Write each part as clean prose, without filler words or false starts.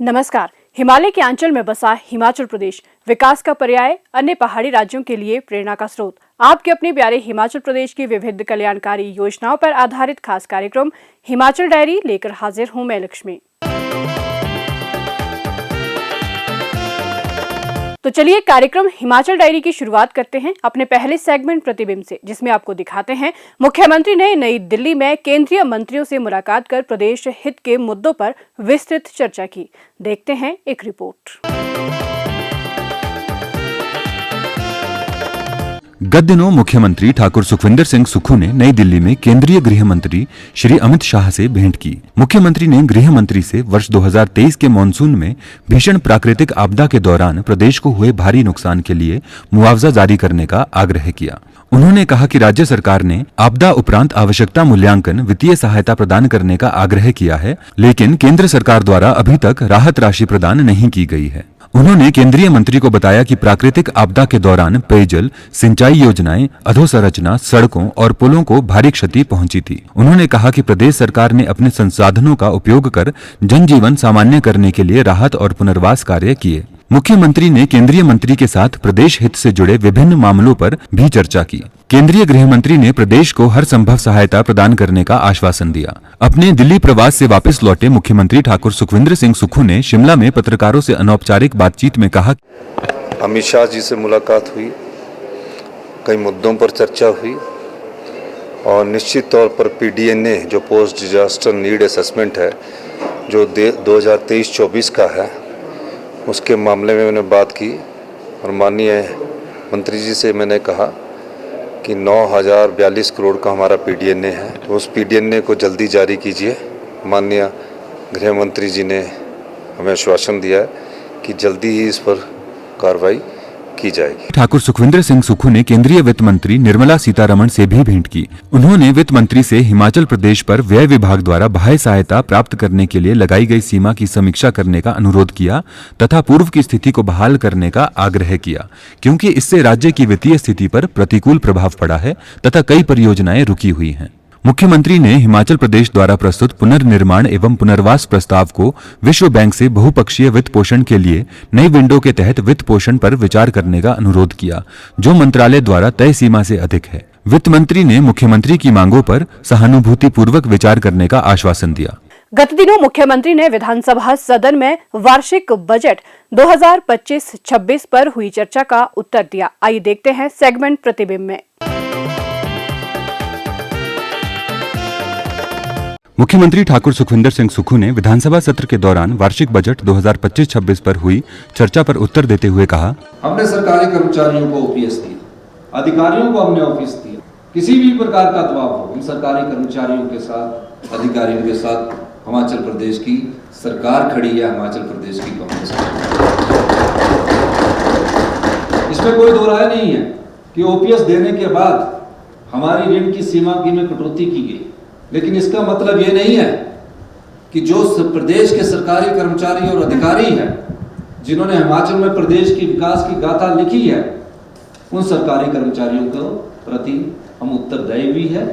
नमस्कार। हिमालय के आंचल में बसा हिमाचल प्रदेश विकास का पर्याय, अन्य पहाड़ी राज्यों के लिए प्रेरणा का स्रोत। आपके अपने प्यारे हिमाचल प्रदेश की विविध कल्याणकारी योजनाओं पर आधारित खास कार्यक्रम हिमाचल डायरी लेकर हाजिर हूं मैं लक्ष्मी। तो चलिए कार्यक्रम हिमाचल डायरी की शुरुआत करते हैं अपने पहले सेगमेंट प्रतिबिंब से, जिसमें आपको दिखाते हैं मुख्यमंत्री ने नई दिल्ली में केंद्रीय मंत्रियों से मुलाकात कर प्रदेश हित के मुद्दों पर विस्तृत चर्चा की। देखते हैं एक रिपोर्ट। गत दिनों मुख्यमंत्री ठाकुर सुखविंदर सिंह सुक्खू ने नई दिल्ली में केंद्रीय गृह मंत्री श्री अमित शाह से भेंट की। मुख्यमंत्री ने गृह मंत्री से वर्ष 2023 के मॉनसून में भीषण प्राकृतिक आपदा के दौरान प्रदेश को हुए भारी नुकसान के लिए मुआवजा जारी करने का आग्रह किया। उन्होंने कहा कि राज्य सरकार ने आपदा उपरांत आवश्यकता मूल्यांकन वित्तीय सहायता प्रदान करने का आग्रह किया है, लेकिन केंद्र सरकार द्वारा अभी तक राहत राशि प्रदान नहीं की गई है। उन्होंने केंद्रीय मंत्री को बताया कि प्राकृतिक आपदा के दौरान पेयजल, सिंचाई योजनाएं, अधोसंरचना, सड़कों और पुलों को भारी क्षति पहुंची थी। उन्होंने कहा कि प्रदेश सरकार ने अपने संसाधनों का उपयोग कर जनजीवन सामान्य करने के लिए राहत और पुनर्वास कार्य किए। मुख्यमंत्री ने केंद्रीय मंत्री के साथ प्रदेश हित से जुड़े विभिन्न मामलों पर भी चर्चा की। केंद्रीय गृह मंत्री ने प्रदेश को हर संभव सहायता प्रदान करने का आश्वासन दिया। अपने दिल्ली प्रवास से वापस लौटे मुख्यमंत्री ठाकुर सुखविंदर सिंह सुक्खू ने शिमला में पत्रकारों से अनौपचारिक बातचीत में कहा, अमित शाह जी से मुलाकात हुई, कई मुद्दों पर चर्चा हुई और निश्चित तौर पर PDNA जो पोस्ट डिजास्टर नीड असेसमेंट है, जो 2023-24 का है, उसके मामले में मैंने बात की और माननीय मंत्री जी से मैंने कहा कि 9,042 करोड़ का हमारा PDNA है, तो उस PDNA को जल्दी जारी कीजिए। माननीय गृह मंत्री जी ने हमें आश्वासन दिया है कि जल्दी ही इस पर कार्रवाई की जाएगी। ठाकुर सुखविंदर सिंह सुक्खू ने केंद्रीय वित्त मंत्री निर्मला सीतारमण से भी भेंट की। उन्होंने वित्त मंत्री से हिमाचल प्रदेश पर व्यय विभाग द्वारा बाह्य सहायता प्राप्त करने के लिए लगाई गई सीमा की समीक्षा करने का अनुरोध किया तथा पूर्व की स्थिति को बहाल करने का आग्रह किया, क्योंकि इससे राज्य की वित्तीय स्थिति पर प्रतिकूल प्रभाव पड़ा है तथा कई परियोजनाएं रुकी हुई हैं। मुख्यमंत्री ने हिमाचल प्रदेश द्वारा प्रस्तुत पुनर्निर्माण एवं पुनर्वास प्रस्ताव को विश्व बैंक से बहुपक्षीय वित्त पोषण के लिए नई विंडो के तहत वित्त पोषण पर विचार करने का अनुरोध किया, जो मंत्रालय द्वारा तय सीमा से अधिक है। वित्त मंत्री ने मुख्यमंत्री की मांगों पर सहानुभूतिपूर्वक विचार करने का आश्वासन दिया। गत दिनों मुख्यमंत्री ने विधानसभा सदन में वार्षिक बजट 2025-26 पर हुई चर्चा का उत्तर दिया। आइए देखते हैं सेगमेंट प्रतिबिंब में। मुख्यमंत्री ठाकुर सुखविंदर सिंह सुक्खू ने विधानसभा सत्र के दौरान वार्षिक बजट 2025-26 पर हुई चर्चा पर उत्तर देते हुए कहा, हमने सरकारी कर्मचारियों को OPS दिया, अधिकारियों को हमने ऑफिस दिया। किसी भी प्रकार का दबाव हो, हम सरकारी कर्मचारियों के साथ, अधिकारियों के साथ हिमाचल प्रदेश की सरकार खड़ी है, हिमाचल प्रदेश की कांग्रेस। इसमें कोई दो राय नहीं है कि OPS देने के बाद हमारी ऋण की सीमा में कटौती की गई, लेकिन इसका मतलब ये नहीं है कि जो प्रदेश के सरकारी कर्मचारी और अधिकारी हैं, जिन्होंने हिमाचल में प्रदेश की विकास की गाथा लिखी है, उन सरकारी कर्मचारियों को प्रति हम उत्तरदायी भी है,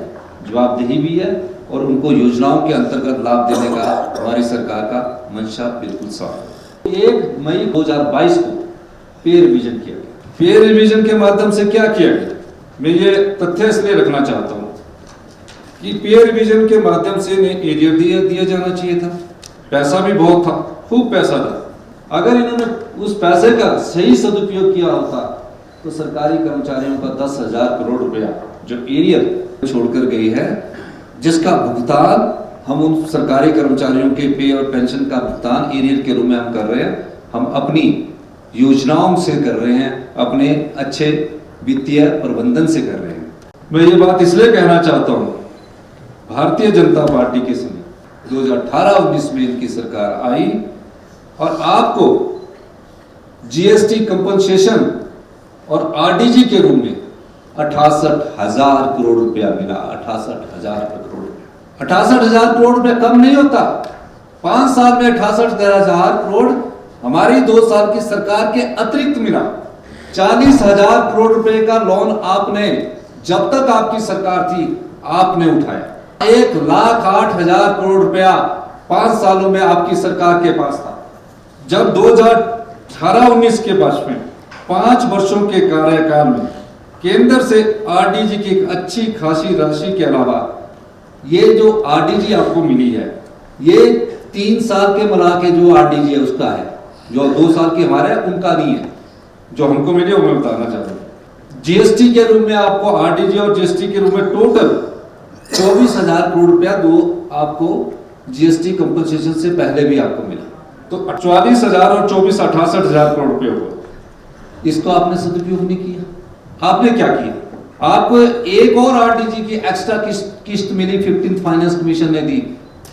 जवाबदेही भी है और उनको योजनाओं के अंतर्गत लाभ देने का हमारी सरकार का मंशा बिल्कुल साफ है। 1 मई 2022 को पे रिवीजन किया गया। पे रिवीजन के माध्यम से क्या किया गया, मैं ये तथ्य इसलिए रखना चाहता हूँ कि पे रिवीजन के माध्यम से एरियर दिया जाना चाहिए था। पैसा भी बहुत था, खूब पैसा था। अगर इन्होंने उस पैसे का सही सदुपयोग किया होता तो सरकारी कर्मचारियों का 10,000 करोड़ रुपया जो एरियर छोड़कर गई है, जिसका भुगतान हम उन सरकारी कर्मचारियों के पे और पेंशन का भुगतान एरियर के रूप में हम कर रहे हैं, हम अपनी योजनाओं से कर रहे हैं, अपने अच्छे वित्तीय प्रबंधन से कर रहे हैं। मैं ये बात इसलिए कहना चाहता हूँ, भारतीय जनता पार्टी के समय 2018-19 में इनकी सरकार आई और आपको GST कंपनसेशन और RDG के रूप में 68,000 करोड़ रुपया मिला। 68,000 करोड़, 68,000 करोड़ रुपया कम नहीं होता। 5 साल में 68,000 करोड़ हमारी 2 साल की सरकार के अतिरिक्त मिला। 40,000 करोड़ रुपए का लोन आपने, जब तक आपकी सरकार थी, आपने उठाया। 1,08,000 करोड़ रुपया 5 सालों में आपकी सरकार के पास था। जब 2018-19 के वर्ष में 5 वर्षों के कार्यकाल में केंद्र से आरडीजी की एक अच्छी खासी राशि के अलावा ये जो आरडीजी आपको मिली है, ये 3 साल के मिला के जो आरडीजी है उसका है, जो 2 साल के हमारे उनका नहीं है। जो हमको मिली वो मैं बताना चाहता हूँ। जीएसटी के रूप में आपको आरडीजी और जीएसटी के रूप में टोटल 24,000 करोड़ रुपया आपको जीएसटी कंपनसेशन से पहले भी आपको मिला, तो 44,000 और 24 68,000 करोड़ रुपये हुआ। इसको आपने सदुपयोग नहीं किया। आपने क्या किया? आपको एक और आरडीजी की एक्स्ट्रा किस्त मिली, 15th फाइनेंस कमीशन ने दी,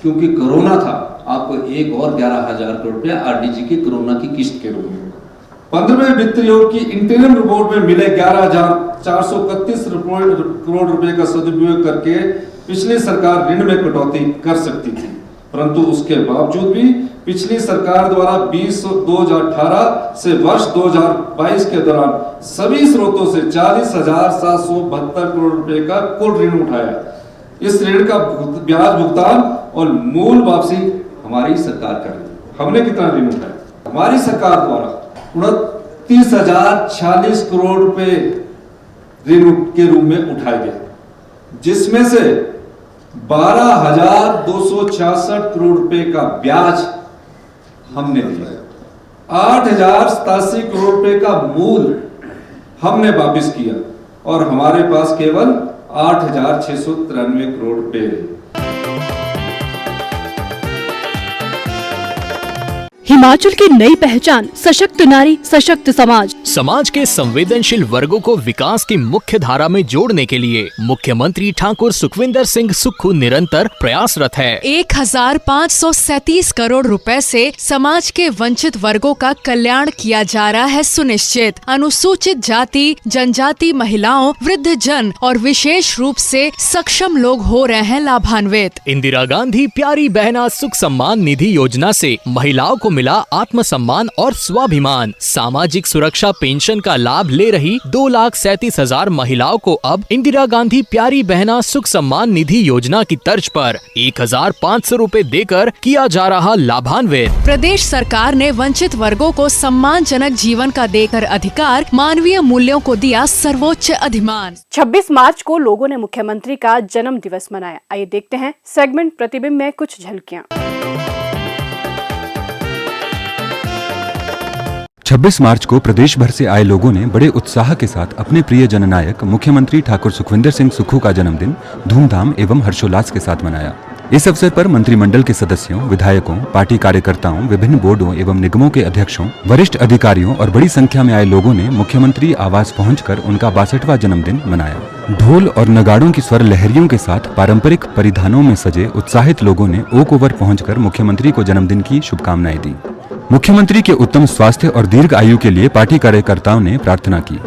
क्योंकि कोरोना था। आपको एक और 11,000 करोड़ रुपया आरडीजी की कोरोना की किस्त के रूप में। 15वें वित्त आयोग की इंटरिम रिपोर्ट में मिले 11,431 करोड़ रुपए का सदुपयोग करके पिछली सरकार ऋण में कटौती कर सकती थी, परंतु उसके बावजूद भी पिछली सरकार द्वारा 2018 से वर्ष 2022 के दौरान सभी स्रोतों से 40,772 करोड़ रुपए का कुल ऋण उठाया। इस ऋण का ब्याज भुगतान और मूल वापसी हमारी सरकार कर रही है। हमने कितना ऋण उठाया? हमारी सरकार द्वारा 29,046 करोड़ रुपए ऋण के रूप में उठाए गए, जिसमें से 12,266 करोड़ रुपए का ब्याज हमने दिया, 8,087 करोड़ रुपए का मूल हमने वापस किया और हमारे पास केवल 8,693 करोड़ रुपए रहे। हिमाचल की नई पहचान, सशक्त नारी सशक्त समाज। समाज के संवेदनशील वर्गों को विकास की मुख्य धारा में जोड़ने के लिए मुख्यमंत्री ठाकुर सुखविंदर सिंह सुक्खू निरंतर प्रयासरत है। 1,537 करोड़ रुपए से समाज के वंचित वर्गों का कल्याण किया जा रहा है सुनिश्चित। अनुसूचित जाति, जनजाति, महिलाओं, वृद्ध जन और विशेष रूप से सक्षम लोग हो रहे हैं लाभान्वित। इंदिरा गांधी प्यारी बहना सुख सम्मान निधि योजना से महिलाओं को मिला आत्मसम्मान और स्वाभिमान। सामाजिक सुरक्षा पेंशन का लाभ ले रही 2,37,000 महिलाओं को अब इंदिरा गांधी प्यारी बहना सुख सम्मान निधि योजना की तर्ज पर 1,500 रुपए देकर किया जा रहा लाभान्वित। प्रदेश सरकार ने वंचित वर्गों को सम्मानजनक जीवन का देकर अधिकार, मानवीय मूल्यों को दिया सर्वोच्च अधिमान। 26 मार्च को लोगों ने मुख्यमंत्री का जन्म दिवस मनाया। आइए देखते हैं सेगमेंट प्रतिबिंब में कुछ झलकियां। 26 मार्च को प्रदेश भर से आए लोगों ने बड़े उत्साह के साथ अपने प्रिय जननायक मुख्यमंत्री ठाकुर सुखविंदर सिंह सुक्खू का जन्मदिन धूमधाम एवं हर्षोल्लास के साथ मनाया। इस अवसर पर मंत्रिमंडल के सदस्यों, विधायकों, पार्टी कार्यकर्ताओं, विभिन्न बोर्डों एवं निगमों के अध्यक्षों, वरिष्ठ अधिकारियों और बड़ी संख्या में आए लोगों ने मुख्यमंत्री आवास पहुंचकर उनका 62वां जन्मदिन मनाया। ढोल और नगाड़ों की स्वर लहरियों के साथ पारंपरिक परिधानों में सजे उत्साहित लोगों ने ओक ओवर पहुंचकर मुख्यमंत्री को जन्मदिन की शुभकामनाएं दी। मुख्यमंत्री के उत्तम स्वास्थ्य और दीर्घ आयु के लिए पार्टी कार्यकर्ताओं ने प्रार्थना की।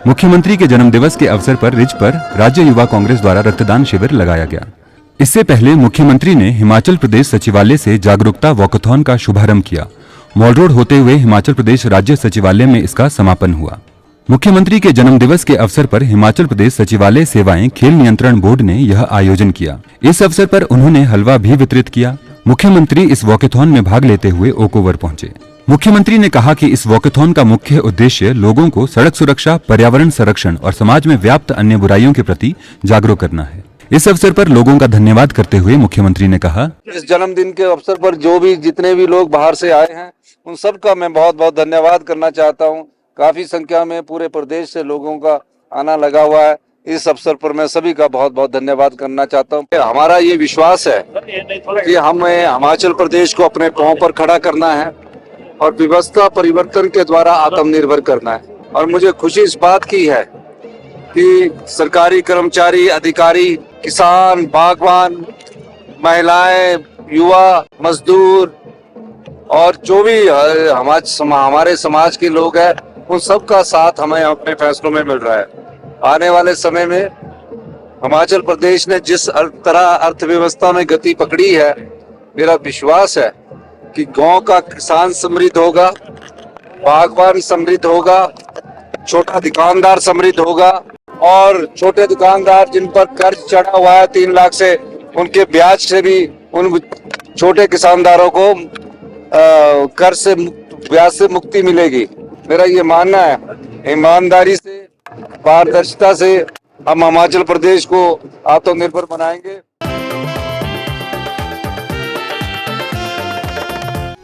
मुख्यमंत्री के जन्म दिवस के अवसर पर रिज पर राज्य युवा कांग्रेस द्वारा रक्तदान शिविर लगाया गया। इससे पहले मुख्यमंत्री ने हिमाचल प्रदेश सचिवालय से जागरूकता वॉकथॉन का शुभारंभ किया। मॉल रोड होते हुए हिमाचल प्रदेश राज्य सचिवालय में इसका समापन हुआ। मुख्यमंत्री के जन्म दिवस के अवसर पर हिमाचल प्रदेश सचिवालय सेवाएं खेल नियंत्रण बोर्ड ने यह आयोजन किया। इस अवसर पर उन्होंने हलवा भी वितरित किया। मुख्यमंत्री इस वॉकथॉन में भाग लेते हुए ओक ओवर पहुंचे। मुख्यमंत्री ने कहा कि इस वॉकथॉन का मुख्य उद्देश्य लोगों को सड़क सुरक्षा, पर्यावरण संरक्षण और समाज में व्याप्त अन्य बुराइयों के प्रति जागरूक करना है। इस अवसर पर लोगों का धन्यवाद करते हुए मुख्यमंत्री ने कहा, इस जन्मदिन के अवसर पर जितने भी लोग बाहर से आए हैं उन सबका मैं बहुत बहुत धन्यवाद करना चाहता हूं। काफी संख्या में पूरे प्रदेश से लोगों का आना लगा हुआ है। इस अवसर पर मैं सभी का बहुत बहुत धन्यवाद करना चाहता हूं। हमारा ये विश्वास है कि हमें हिमाचल प्रदेश को अपने पांव पर खड़ा करना है और व्यवस्था परिवर्तन के द्वारा आत्मनिर्भर करना है। और मुझे खुशी इस बात की है कि सरकारी कर्मचारी, अधिकारी, किसान, बागवान, महिलाएं, युवा, मजदूर और जो भी हमारे समाज के लोग हैं उन सबका साथ हमें अपने फैसलों में मिल रहा है। आने वाले समय में हिमाचल प्रदेश ने जिस तरह अर्थव्यवस्था में गति पकड़ी है, मेरा विश्वास है कि गांव का किसान समृद्ध होगा, बागवान समृद्ध होगा, छोटा दुकानदार समृद्ध होगा और छोटे दुकानदार जिन पर कर्ज चढ़ा हुआ है 3 लाख से, उनके ब्याज से भी उन छोटे किसानदारों को कर्ज से ब्याज से मुक्ति मिलेगी। मेरा ये मानना है, ईमानदारी से, पारदर्शिता से हम हिमाचल प्रदेश को आत्मनिर्भर बनाएंगे।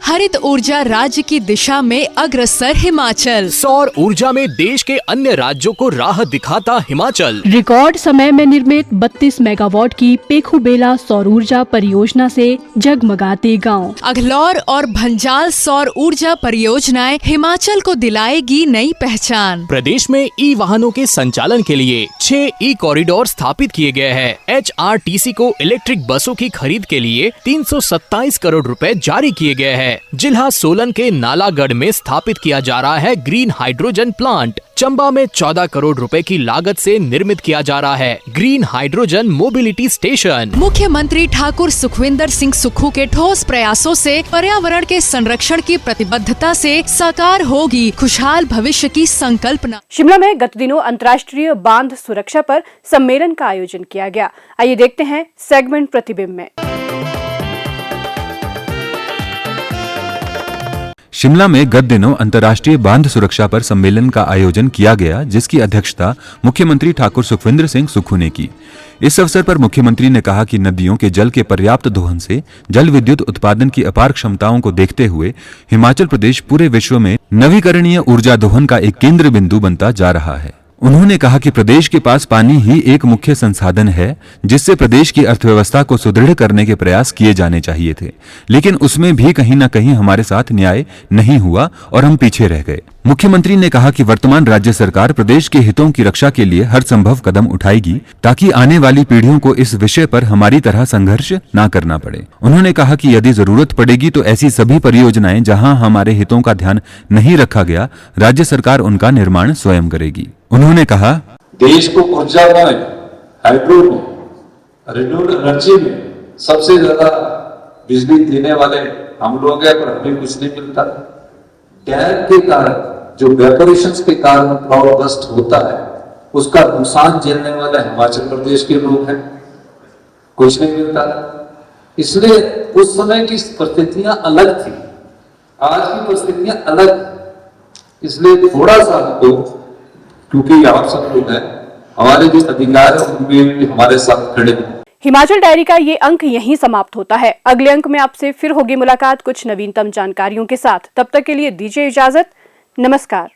हरित ऊर्जा राज्य की दिशा में अग्रसर हिमाचल। सौर ऊर्जा में देश के अन्य राज्यों को राह दिखाता हिमाचल। रिकॉर्ड समय में निर्मित 32 मेगावाट की पेखुबेला सौर ऊर्जा परियोजना से जगमगाते गांव। अघलौर और भंजाल सौर ऊर्जा परियोजनाएं हिमाचल को दिलाएगी नई पहचान। प्रदेश में ई वाहनों के संचालन के लिए 6 ई कॉरिडोर स्थापित किए गए हैं। HRTC को इलेक्ट्रिक बसों की खरीद के लिए 327 करोड़ रुपए जारी किए गए हैं। जिला सोलन के नालागढ़ में स्थापित किया जा रहा है ग्रीन हाइड्रोजन प्लांट। चंबा में 14 करोड़ रुपए की लागत से निर्मित किया जा रहा है ग्रीन हाइड्रोजन मोबिलिटी स्टेशन। मुख्यमंत्री ठाकुर सुखविंदर सिंह सुक्खू के ठोस प्रयासों से पर्यावरण के संरक्षण की प्रतिबद्धता से साकार होगी खुशहाल भविष्य की संकल्पना। शिमला में गत दिनों अंतर्राष्ट्रीय बांध सुरक्षा पर सम्मेलन का आयोजन किया गया। आइए देखते हैं सेगमेंट प्रतिबिंब में। शिमला में गत दिनों अंतर्राष्ट्रीय बांध सुरक्षा पर सम्मेलन का आयोजन किया गया, जिसकी अध्यक्षता मुख्यमंत्री ठाकुर सुखविंदर सिंह सुक्खू ने की। इस अवसर पर मुख्यमंत्री ने कहा कि नदियों के जल के पर्याप्त दोहन से जल विद्युत उत्पादन की अपार क्षमताओं को देखते हुए हिमाचल प्रदेश पूरे विश्व में नवीकरणीय ऊर्जा दोहन का एक केंद्र बिंदु बनता जा रहा है। उन्होंने कहा कि प्रदेश के पास पानी ही एक मुख्य संसाधन है जिससे प्रदेश की अर्थव्यवस्था को सुदृढ़ करने के प्रयास किए जाने चाहिए थे, लेकिन उसमें भी कहीं न कहीं हमारे साथ न्याय नहीं हुआ और हम पीछे रह गए। मुख्यमंत्री ने कहा कि वर्तमान राज्य सरकार प्रदेश के हितों की रक्षा के लिए हर संभव कदम उठाएगी ताकि आने वाली पीढ़ियों को इस विषय पर हमारी तरह संघर्ष न करना पड़े। उन्होंने कहा कि यदि जरूरत पड़ेगी तो ऐसी सभी परियोजनाएं जहां हमारे हितों का ध्यान नहीं रखा गया, राज्य सरकार उनका निर्माण स्वयं करेगी। उन्होंने कहा, देश को ऊर्जा में, हाइड्रो में, रिन्यूएबल एनर्जी में सबसे ज्यादा बिजली देने वाले हम लोग हैं, पर हमें कुछ नहीं मिलता। डैम के कारण जो वेपोरेशंस के कारण क्लाउड बस्ट होता है, उसका नुकसान झेलने वाले हिमाचल प्रदेश के लोग हैं, कुछ नहीं मिलता। इसलिए उस समय की परिस्थितियां अलग थी, आज की परिस्थितियां अलग। इसलिए थोड़ा सा हमको, क्योंकि आप सब लोग हैं, हमारे जो अधिकार है उनमें भी हमारे साथ खड़े हैं। हिमाचल डायरी का ये अंक यहीं समाप्त होता है। अगले अंक में आपसे फिर होगी मुलाकात कुछ नवीनतम जानकारियों के साथ। तब तक के लिए दीजिए इजाजत। नमस्कार।